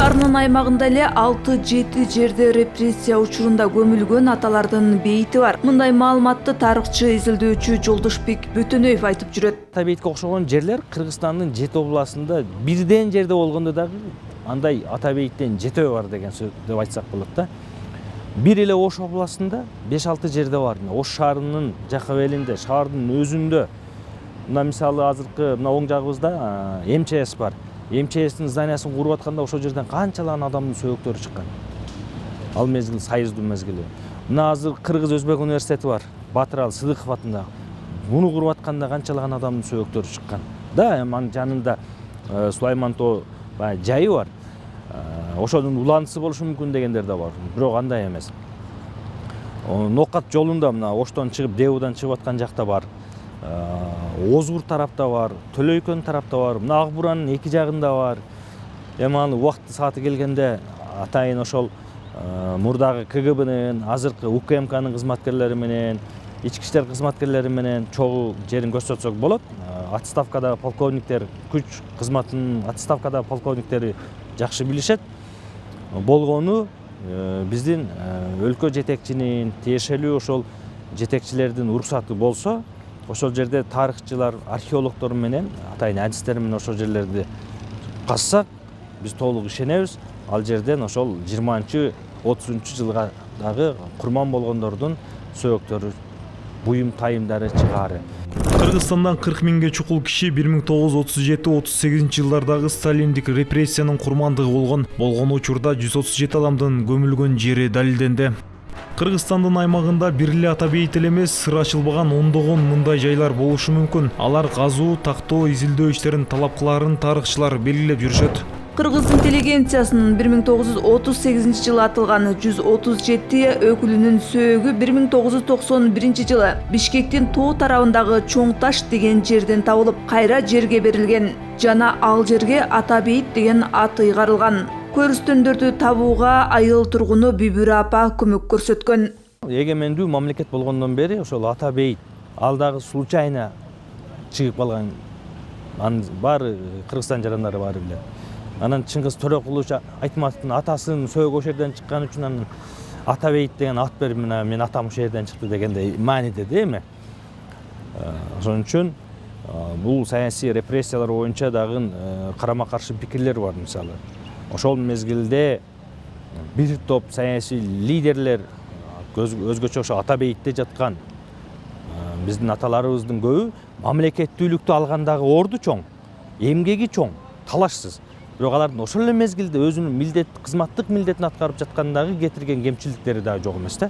шаарынын аймагында эле 6-7 жерде репрессия учурунда көмүлгөн аталардын бейити бар. Мындай маалыматты тарыхчы, изилдөөчү Жолдошбек Бөтөнөев айтып жүрөт. Ата бейитке окшогон жерлер Кыргызстандын 7 областында бирден жерде болгондо дагы андай ата бейиттен жетөө бар деген сөз деп айтсак болот да. Бир эле Ош областында 5-6 жерде бар. Ош шаарынын жакка белинде, шаардын өзүндө. Мына мисалы азыркы мына оң жагыбызда МЧС бар. МЧСтин зданиясын куруп атканда ошол жерден канчалаган адамдын сөөктөрү чыккан. Ал мезгил Союздун мезгили. Мына азыр Кыргыз Өзбек университети бар. Батырал Сыдыков атындагы. Муну куруп атканда канчалаган адамдын сөөктөрү чыккан. Да, анын жанында Сулаймантоо жайы бар. Ошонун уландысы болушу мүмкүн дегендер да бар. Бирок андай эмес. Нокат жолунда мына Оштон чыгып, Деудан чыгып аткан жакта бар. Озгур тарапта бар, Төлөйкөн тарапта бар, мына Ак Буранын эки жагында бар. Эми аны убакыты сааты келгенде атайын ошол мурдагы КГБнын, азыркы УКМКнын кызматкерлери менен, ички иштер кызматкерлери менен чогуу жерин көрсөтсөк болот. Отставкада полковниктер, күч кызматынын отставкада полковниктери жакшы билишет. Болгону биздин өлкө жетекчинин тиешелүү ошол жетекчилердин уруксаты болсо, ошол жерде тарыхчылар, археологдор менен, атайын адистер менен ошол жерлерди казсак, биз толук ишенебиз. Ал жерден ошол 20-30 жылга дагы курман болгондордун сөөктөрү, буюм тайымдары чыгаары. Кыргызстандан 40 миңге чукул киши 1937-38 жылдардагы сталиндик репрессиянын курмандыгы болгон учурда 137 адамдын көмүлгөн жери далилденди. Кыргызстандын аймагында бир эле ата бейит эле эмес, сыр ачылбаган ондогон мындай жайлар болушу мүмкүн. Алар казуу, тактоо, изилдөө иштерин талап кылаарын тарыхчылар белгилеп жүрүшөт. Кыргыз интеллигенциясынын 1938 жылы атылган 137 өкүлүнүн сөөгү 1991 жылы Бишкектин тоо тарабындагы Чоң Таш деген жерден табылып, кайра жерге берилген жана ал жерге ата бейит деген ат ыйгарылган. Көрүстөндөрдү табууга айыл тургуну Бүбүрө апа көмөк көрсөткөн. Эгемендүү мамлекет болгондон бери ошол ата бейит ал дагы случайно чыгып калган. Анын баары Кыргызстан жарандары баары билет. Анан Чыңгыз Төрөкулович Айтматовдун атасынын сөөгү ошол жерден чыккан үчүн анын ата бейит деген ат берип, мен атам ошол жерден чыкты дегендей мааниде да эми. Ошон үчүн бул саясий репрессиялар боюнча дагы карама каршы пикирлер бар. Мисалы ошол мезгилде бир топ саясий лидерлер өзгөчө ошо ата бейитте жаткан биздин аталарыбыздын көбү мамлекеттүүлүктү алгандагы орду чоң, эмгеги чоң, талашсыз. Бирок алардын ошол эле мезгилде өзүнүн кызматтык милдетин аткарып жаткандагы кетирген кемчиликтери да жок эмес да.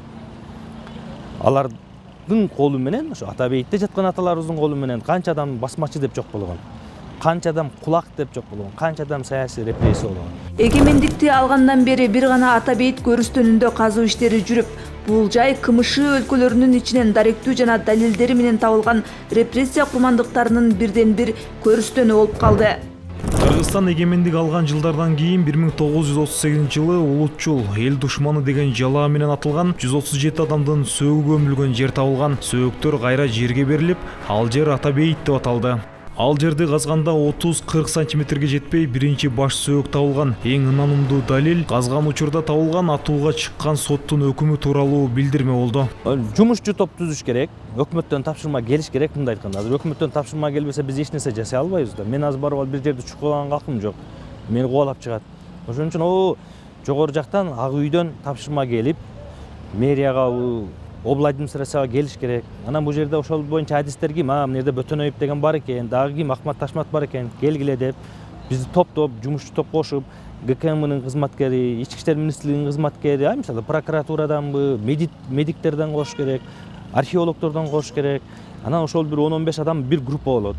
Алардын колу менен, ошо ата бейитте жаткан аталарыбыздын колу менен канча адам басмачы деп жок болгон, канча адам кулак деп жок болгон, канча адам саясий репрессия болгон. Эгемендикти алгандан бери бир гана ата бейит көрүстөнүндө казуу иштери жүрүп, бул жай КМШ өлкөлөрүнүн ичинен даректүү жана далилдери менен табылган репрессия курмандыктарынын бирден бир көрүстөнү болуп калды. Кыргызстан эгемендик алган жылдардан кийин 1938 жылы улутчул эл душманы деген жалаа менен атылган 137 адамдын сөөгү көмүлгөн жер табылган. Сөөктөр кайра жерге берилип, ал жер ата бейит деп аталды. Ал жерди казганда 30-40 сантиметрге жетпей биринчи баш сөөк табылган. Эң ынанымдуу далил казган учурда табылган атууга чыккан соттун өкүмү тууралуу билдирме болду. Жумушчу топ түзүш керек, өкмөттөн тапшырма келиш керек. Мындай айтканда, азыр өкмөттөн тапшырма келбесе биз эч нерсе жасай албайбыз да. Мен азыр барып бир жерди чукулаган калкым жок. Мени кубалап чыгат. Ошон үчүн жогору жактан Ак үйдөн тапшырма келип, мэрияга, обла администрацияга келиш керек. Анан бул жерде ошол боюнча адистер ким? Мына жерде Бөтөнөев деген бар экен, дагы ким? Акмат Ташмат бар экен. Келгиле деп, бизди топтоп, жумушчу топ кошуп, ГКМнын кызматкери, ички иштер министрлигинин кызматкери, мисалы прокуратураданбы, медиктерден кош керек, археологдордон кош керек. Анан ошол бир 10-15 адам бир группа болот.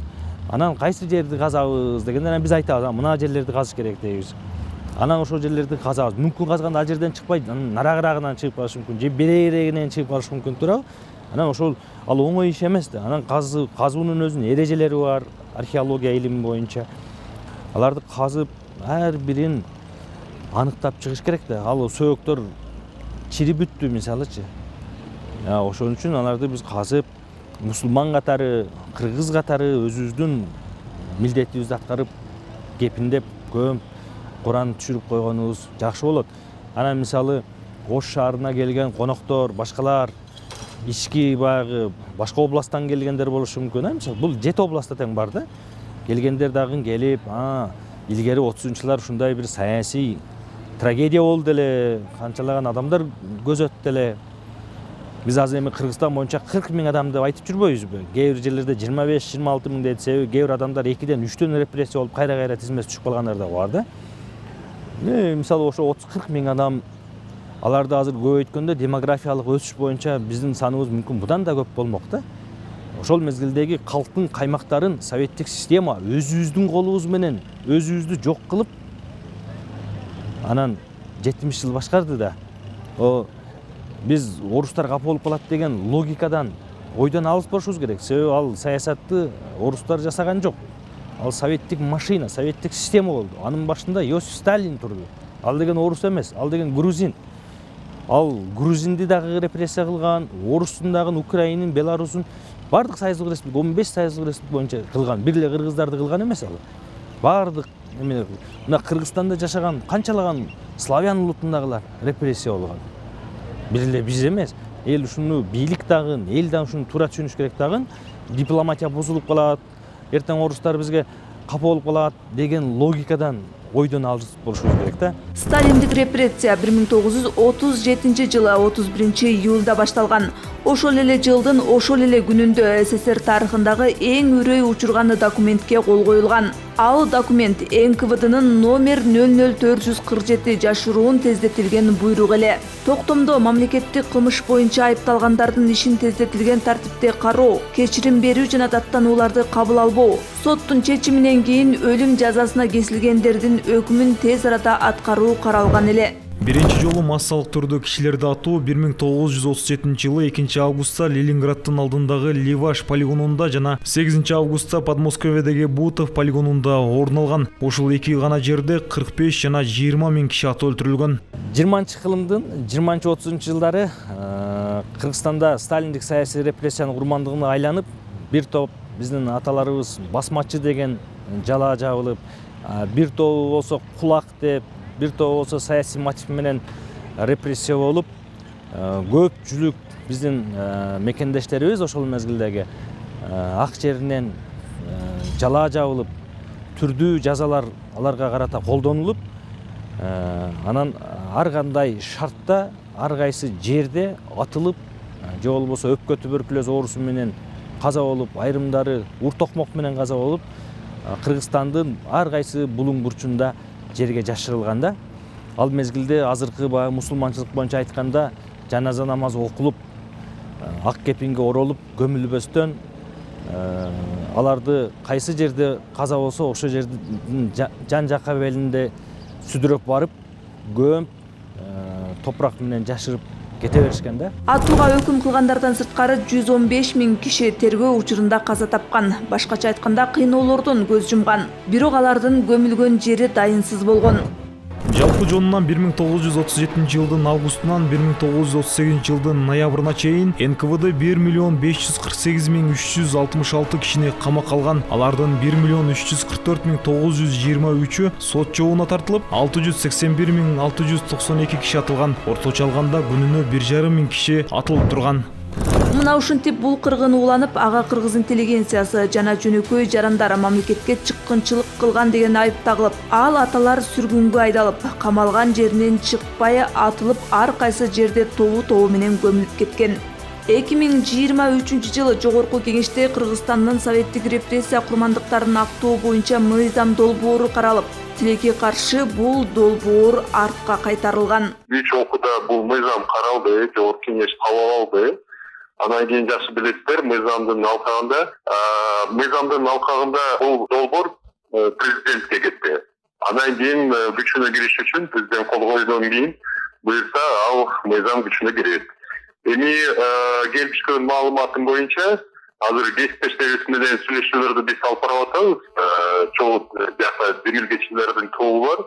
Анан кайсы жерди казабыз дегенде биз айтабыз, мына жерлерди казыш керек дейбиз. Анан ошол жерлерди казабыз. Мүмкүн казганда ал жерден чыкпайт, нарагыраагынан чыгып калышы мүмкүн, же берегинен чыгып калышы мүмкүн туурабы? Анан ошол ал оңой иш эмес да. Анан казуунун өзүнүн эрежелери бар, археология илими боюнча. Аларды казып, ар бирин аныктап чыгыш керек да. Ал сөөктөр чирип бүттү мисалычы. Ошон үчүн аларды биз казып, мусулман катары, кыргыз катары өзүбүздүн милдетибизди аткарып, кепиндеп, көмүп Куран түшүрүп койгонубуз жакшы болот. Анан мисалы Ош шаарына келген коноктор, башкалар ички баягы башка областтан келгендер болушу мүмкүн. Мисалы бул 7 областта тең бар да. Келгендер дагы келип, илгери 30-жылдар ушундай бир саясий трагедия болду эле, канчалаган адамдар көз өттү эле. Биз азыр эми Кыргызстан боюнча 40 000 адам деп айтып жүрбөйбүзбү? Кээ бир жерлерде 25-26 000 дейт, себеби кээ бир адамдар 2-ден 3-төн репрессия болуп кайра тизмеси түшүп калгандар да бар да. Мисалы ошо 30-40 000 адам, аларды азыр көбөйткөндө демографиялык өсүш боюнча биздин саныбыз мүмкүн будан да көп болмок да. Ошол мезгилдеги калктын каймактарын советтик система өзүбүздүн колубуз менен өзүбүздү жок кылып, анан 70 жыл башкарды да. Биз орустар капа болуп калат деген логикадан, ойдон алыс болушубуз керек. Себеби ал саясатты орустар жасаган жок. Ал советтик машина, советтик система болду. Анын башында Иосиф Сталин турду. Ал деген орус эмес, ал деген грузин. Ал грузинди дагы репрессия кылган, орустун дагы, Украинин, Беларусун, бардык союздук республика, 15 союздук республика боюнча кылган. Бир эле кыргыздарды кылган эмес ал. Бардык мына Кыргызстанда жашаган канчалаган славян улутундагылар репрессия болгон. Бир эле биз эмес. Эл ушуну бийлик дагы, эл дагы ушуну туура түшүнүш керек дагы. Дипломатия бузулуп калат, эртең орустар бизге капа болуп калат деген логикадан ойдон алыс болушубуз керек да. Сталиндик репрессия 1937 жылы 31-июлда башталган. Ошол эле жылдын ошол эле күнүндө СССР тарыхындагы эң үрөй учурган документке кол коюлган. Ал документ НКВДнын номер 00447 жашыруун тездетилген буйрук эле. Токтомдо мамлекеттик кылмыш боюнча айыпталгандардын ишин тездетилген тартипте кароо, кечирим берүү жана даттанууларды кабыл албоо, соттун чечиминен кийин өлүм жазасына кесилгендердин өкүмүн тез арада аткаруу каралган эле. Биринчи жолу массалык түрдө кишилерди атуу 1937 жылы 2 августта Ленинграддын алдындагы Ливаш полигонунда жана 8 августта Подмосковьедеги Бутов полигонунда орун алган. Ушул эки гана жерде 45 жана 20 000 киши атып өлтүрүлгөн. 20-кылымдын 20-30 жылдары Кыргызстанда сталиндик саясий репрессиянын курмандыгына айланып, бир топ биздин аталарыбыз басмачы деген жала жабылып, бир тобу болсо кулак деп, бир тобу болсо саясий мотив менен репрессия болуп, көпчүлүк биздин мекендештерибиз ошол мезгилдеги ак жеринен жала жабылып, түрдүү жазалар аларга карата колдонулуп, анан ар кандай шартта, ар кайсы жерде атылып, же болбосо өпкө туберкулез оорусу менен каза болуп, айрымдары ур токмок менен каза болуп, Кыргызстандын ар кайсы булуң бурчунда жерге жашырылган да. Ал мезгилде азыркы баягы мусулманчылык боюнча айтканда жаназа намазы окулуп, ак кепинге оролуп көмүлбөстөн, аларды кайсы жерде каза болсо ошол жердин жан жака белинде сүдүрөп барып, көмүп, топурак менен жашырып кете беришкен да. Атууга өкүм кылгандардан сырткары 115 000 киши тергөө учурунда каза тапкан. Башкача айтканда кыйноолордон көз жумган. Бирок алардын көмүлгөн жери дайынсыз болгон. Жалпы жонунан 1937 жылдын августунан 1938 жылдын ноябрына чейин НКВД 1 548 366 кишини камакка алган. Алардын 1 344 923-ü сот жообуна тартылып, 681 692 киши атылган. Орточо алганда күнүнө 1,5 миң киши атылып турган. Мына ушинтип бул кыргын уланып, ага кыргыз интеллигенциясы жана жөнөкөй жарандар мамлекетке чыккынчылык кылган деген айып тагылып, ал аталар сүргүнгө айдалып, камалган жеринен чыкпай атылып, ар кайсы жерде тобу менен көмүлүп кеткен. 2023 жылы Жогорку Кеңеште Кыргызстандын советтик репрессия курмандыктарын актоо боюнча мыйзам долбоору каралып, тилекке каршы бул долбоор артка кайтарылган. Үч окууда бул мыйзам каралды, Жогорку Кеңеш кабыл алды. Анан кийин жакшы билесиздер, мыйзамдын алкагында бул долбоор президентке кетти. Анан кийин күчүнө кириш үчүн президент кол койгондон кийин буюрса ал мыйзам күчүнө кирет. Эми келип түшкөн маалыматым боюнча азыр кесиптештерибиз менен сүйлөшүүлөрдү биз алып барып атабыз. Чогуу жакта демилгечилердин тобу бар.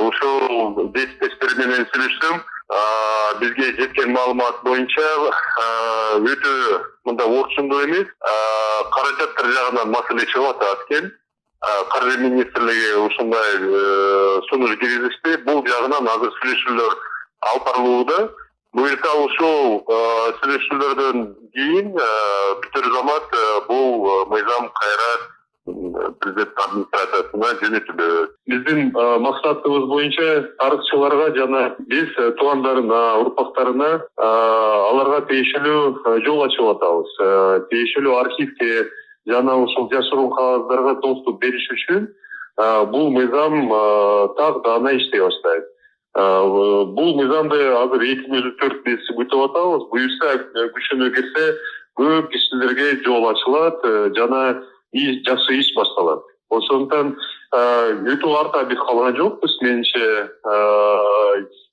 Ошол кесиптештер менен сүйлөшсөм, бизге жеткен маалымат боюнча өтө мындай орчундуу эмес, каражаттар жагынан маселе чыгып атат экен. Каржы министрлиги ушундай сунуш киргизишти. Бул жагынан азыр сүйлөшүүлөр алып барылууда. Буюрса ушул сүйлөшүүлөрдөн кийин бүтүр замат бул мыйзам кайра президент администрациясына жөнөтүлөт. Биздин максатыбыз боюнча тарыхчыларга жана биз туугандарына, урпактарына аларга тиешелүү жол ачып атабыз. Тиешелүү архивге жана ушул жашыруун кагаздарга доступ бериш үчүн бул мыйзам так даана иштей баштайт. Бул мыйзамды азыр 2004 биз күтүп атабыз. Буюрса күчүнө кирсе көп кишилерге жол ачылат жана жакшы иш башталат. Ошондуктан өтө арта биз калган жокпуз. Менимче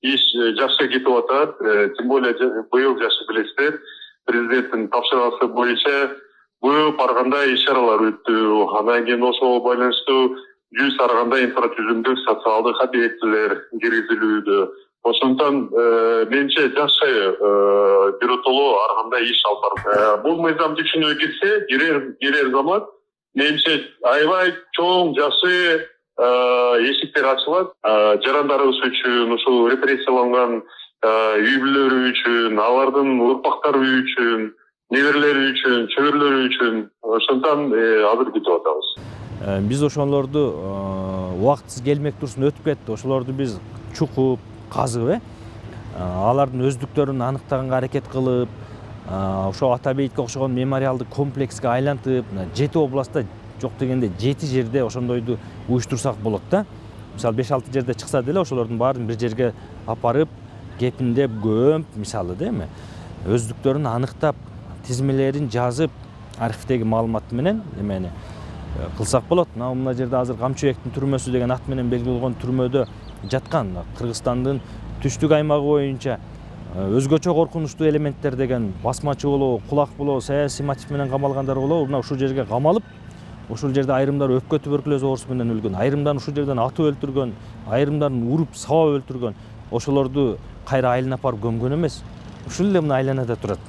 иш жакшы кетип атат. Тем более быйыл жакшы билесиздер, президенттин тапшырмасы боюнча көп аргандай иш-чаралар өттү. Андан кийин ошого байланыштуу 100 аргандай инфратүзүмдүк социалдык объектилер киргизилүүдө. Ошондуктан менимче жакшы биротоло аргандай иш алып барып. Бул мыйзам күчүнө кирсе, кирер замат менимче аябай чоң жакшы эшиктер ачылат. Жарандарыбыз үчүн, ушул репрессияланган үй бүлөлөрү үчүн, алардын урпактары үчүн, неберелери үчүн, чөбүрлөрү үчүн. Ошондуктан азыр күтүп атабыз. Биз ошолорду убактысыз келмек турсун өтүп кетти. Ошолорду биз чукуп, казып, алардын өздүктөрүн аныктаганга аракет кылып, ошо Ата бейитке окшогон мемориалдык комплекске айлантып, 7 областта жок дегенде 7 жерде ошондойду уюштурсак болот да. Мисалы 5-6 жерде чыкса деле ошолордун баарын бир жерге апарып, кепиндеп, көмүп, мисалы да эми өздүктөрүн аныктап, тизмелерин жазып, архивдеги маалымат менен эмени кылсак болот. Мына жерде азыр Камчыбектин түрмөсү деген ат менен белгилүү болгон түрмөдө жаткан Кыргызстандын түштүк аймагы боюнча өзгөчө коркунучтуу элементтер деген басмачы болобу, кулак болобу, саясий мотив менен камалгандар болобу, мына ушул жерге камалып, ушул жерде айрымдары өпкө туберкулез оорусу менен өлгөн, айрымдарын ушул жерден атып өлтүргөн, айрымдарын уруп сабап өлтүргөн, ошолорду кайра айланып барып көмгөн эмес. Ушул эле мына айланада турат.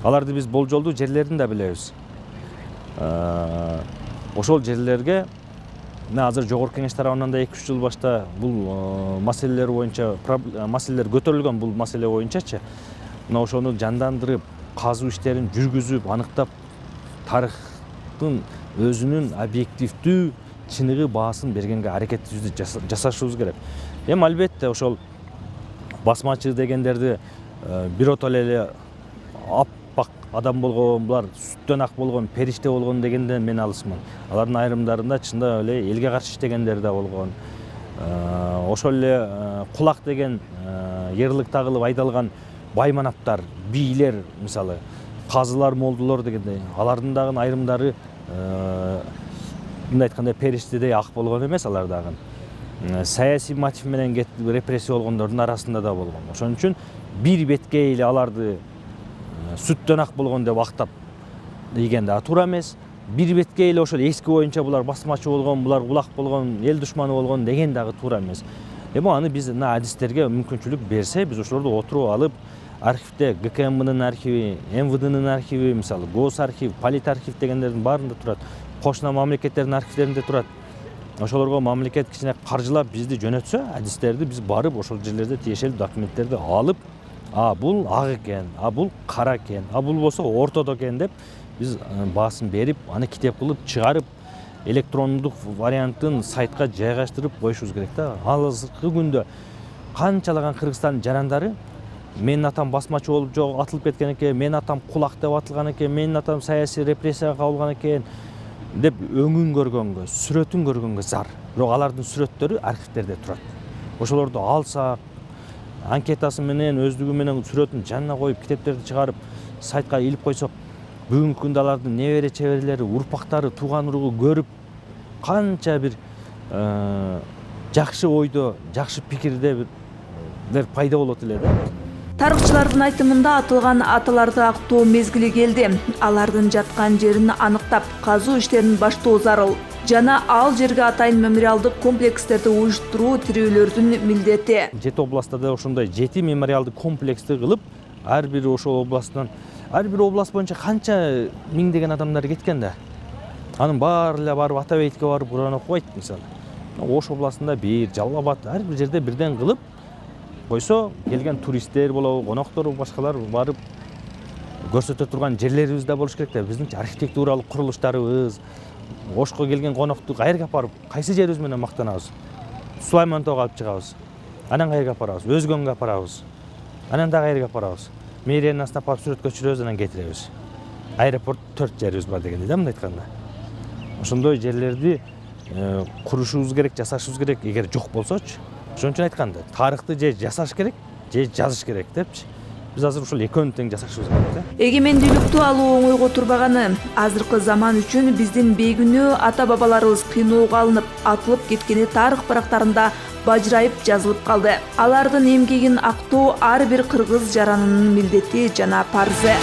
Аларды биз болжолдуу жерлерин да билебиз. Ошол жерлерге азыр жогорку кеңеш тарабынан да 2-3 жыл башта бул маселелер боюнча маселелер көтөрүлгөн. Бул маселе боюнчачы мына ошону жандандырып, казуу иштерин жүргүзүп, аныктап, тарыхтын өзүнүн объективдүү чыныгы баасын бергенге аракетибизди жасашыбыз керек. Эми албетте ошол басмачы дегендерди биротоло эле аппак адам болгон, булар сүттөн ак болгон, периште болгон дегенден мен алысмын. Алардын айрымдарында чындап эле элге каршы иштегендер да болгон. Ошол эле кулак деген ярлык тагылып айдалган байманаптар, бийлер, мисалы казылар, молдулар дегендей, алардын дагы айрымдары мындай айтканда периштедей ак болгон эмес, алар дагы саясий мотив менен кетип репрессия болгондордун арасында да болгон. Ошон үчүн бир бетке эле аларды сүттөн ак болгон деп актап деген да туура эмес. Бир бетке эле ошол эски боюнча булар басмачы болгон, булар кулак болгон, эл душманы болгон деген дагы туура эмес. Эми аны биз мына адистерге мүмкүнчүлүк берсе, биз ошолорду отуруп алып, архивде ГКМнын архиви, МВДнын архиви, мисалы Гос архив, Полит архив дегендердин баарында турат. Кошуна мамлекеттердин архивдеринде турат. Ошолорго мамлекет кичине каржылап бизди жөнөтсө, адистерди биз барып ошол жерлерде тиешелүү документтерди алып, бул ак экен, бул кара экен, бул болсо ортодо экен деп биз баасын берип, аны китеп кылып чыгарып, электрондук вариантын сайтка жайгаштырып коюшубуз керек да. Азыркы күндө канчалаган Кыргызстандын жарандары менин атам басмачы болуп атылып кеткен экен, менин атам кулак деп атылган экен, менин атам саясий репрессияга кабылган экен деп өңүн көргөнгө, сүрөтүн көргөнгө зар. Бирок алардын сүрөттөрү архивдерде турат. Ошолорду алсак, анкетасы менен, өздүгү менен сүрөтүн жанына коюп, китептерди чыгарып, сайтка илип койсок, бүгүнкү күндө алардын небере чеберлери, урпактары, тууган уругу көрүп, канча бир жакшы ойдо, жакшы пикирде бир пайда болот эле да. Тарыхчылардын айтымында атылган аталарды актоо мезгили келди. Алардын жаткан жерин аныктап, казуу иштерин баштоо зарыл. Жана ал жерге атайын мемориалдык комплекстерди уюштуруу тирүүлөрдүн милдети. 7 областта да ошондой 7 мемориалдык комплексти кылып, ар бир ошол областтан, ар бир област боюнча канча миңдеген адамдар кеткен да. Анын баары эле барып ата бейитке барып Куран окубайт мисалы. Ош областында бир, Жалал Абад ар бир жерде бирден кылып койсо, келген туристтер болобу, коноктор башкалар барып көрсөтө турган жерлерибиз да болуш керек да. Биздин архитектуралык курулуштарыбыз, Ошко келген конокту кайерге апарып, кайсы жерибиз менен мактанабыз? Сулайман тоого алып чыгабыз. Анан кайерге апарабыз? Өзгөнгө апарабыз. Анан да кайерге апарабыз? Мэриянын астына апарып сүрөткө түшүрөбүз, анан кетиребиз. Аэропорт 4 жерибиз бар дегенде да, мындай айтканда. Ошондой жерлерди курушубуз керек, жасашыбыз керек, эгер жок болсочу. Ошон үчүн айтканда, тарыхты же жасаш керек, же жазыш керек депчи. Биз азыр ушул экөөнү тең жасашыбыз керек да. Эгемендүүлүктү алуу оңойго турбаганы, азыркы заман үчүн биздин бейгүнөө ата-бабаларыбыз кыйноого алынып, атылып кеткени тарых барактарында бажырайып жазылып калды. Алардын эмгегин актоо ар бир кыргыз жаранынын милдети жана парзы.